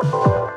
Hello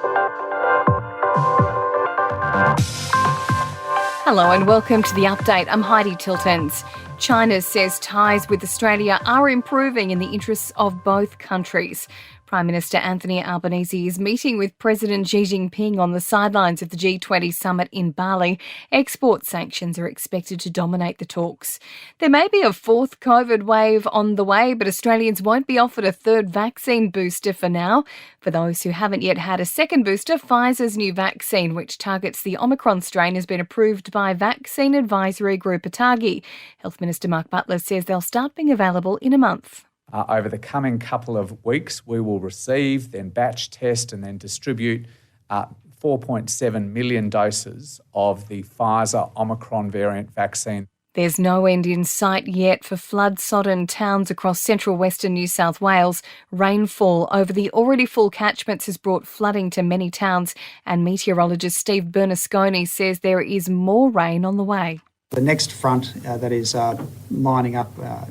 and welcome to The Update. I'm Heidi Tiltons. China says ties with Australia are improving in the interests of both countries. Prime Minister Anthony Albanese is meeting with President Xi Jinping on the sidelines of the G20 summit in Bali. Export sanctions are expected to dominate the talks. There may be a fourth COVID wave on the way, but Australians won't be offered a third vaccine booster for now. For those who haven't yet had a second booster, Pfizer's new vaccine, which targets the Omicron strain, has been approved by Vaccine Advisory Group ATAGI. Health Minister Mark Butler says they'll start being available in a month. Over the coming couple of weeks, we will receive, then batch test and then distribute 4.7 million doses of the Pfizer Omicron variant vaccine. There's no end in sight yet for flood-sodden towns across central western New South Wales. Rainfall over the already full catchments has brought flooding to many towns, and meteorologist Steve Bernasconi says there is more rain on the way. The next front that is lining up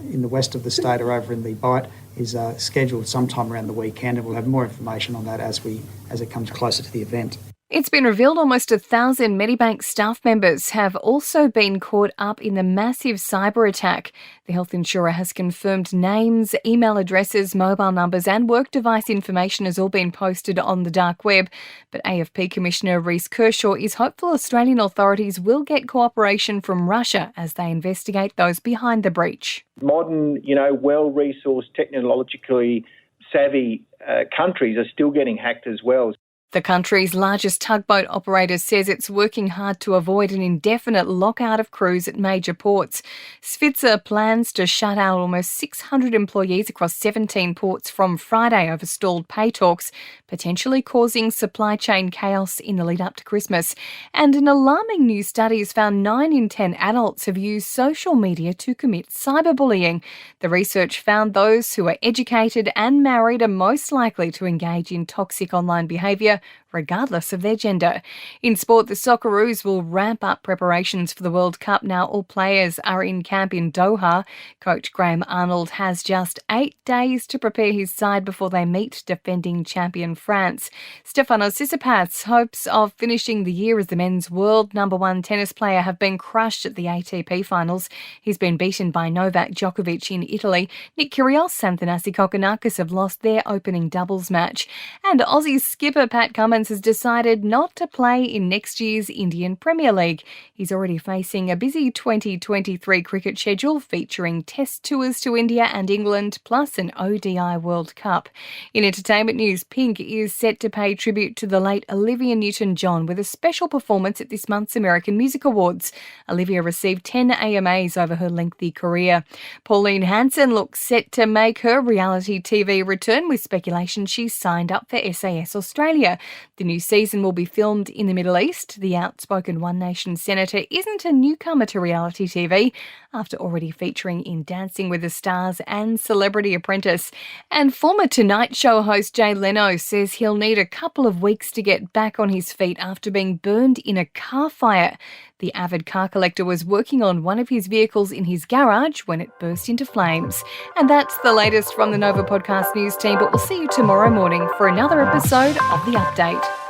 in the west of the state or over in the Bight is scheduled sometime around the weekend, and we'll have more information on that as it comes closer to the event. It's been revealed almost 1,000 Medibank staff members have also been caught up in the massive cyber attack. The health insurer has confirmed names, email addresses, mobile numbers and work device information has all been posted on the dark web. But AFP Commissioner Reece Kershaw is hopeful Australian authorities will get cooperation from Russia as they investigate those behind the breach. Modern, well-resourced, technologically savvy countries are still getting hacked as well. The country's largest tugboat operator says it's working hard to avoid an indefinite lockout of crews at major ports. Svitzer plans to shut out almost 600 employees across 17 ports from Friday over stalled pay talks, potentially causing supply chain chaos in the lead up to Christmas. And an alarming new study has found 9 in 10 adults have used social media to commit cyberbullying. The research found those who are educated and married are most likely to engage in toxic online behaviour, regardless of their gender. In sport, the Socceroos will ramp up preparations for the World Cup now all players are in camp in Doha. Coach Graham Arnold has just 8 days to prepare his side before they meet defending champion France. Stefanos Tsitsipas' hopes of finishing the year as the men's world number 1 tennis player have been crushed at the ATP finals. He's been beaten by Novak Djokovic in Italy. Nick Kyrgios and Thanasi Kokkinakis have lost their opening doubles match. And Aussie skipper Pat Cummins has decided not to play in next year's Indian Premier League. He's already facing a busy 2023 cricket schedule featuring test tours to India and England, plus an ODI World Cup. In entertainment news, Pink is set to pay tribute to the late Olivia Newton-John with a special performance at this month's American Music Awards. Olivia received 10 AMAs over her lengthy career. Pauline Hanson looks set to make her reality TV return, with speculation she's signed up for SAS Australia. The new season will be filmed in the Middle East. The outspoken One Nation senator isn't a newcomer to reality TV after already featuring in Dancing with the Stars and Celebrity Apprentice. And former Tonight Show host Jay Leno says he'll need a couple of weeks to get back on his feet after being burned in a car fire. The avid car collector was working on one of his vehicles in his garage when it burst into flames. And that's the latest from the Nova Podcast News team, but we'll see you tomorrow morning for another episode of The Update.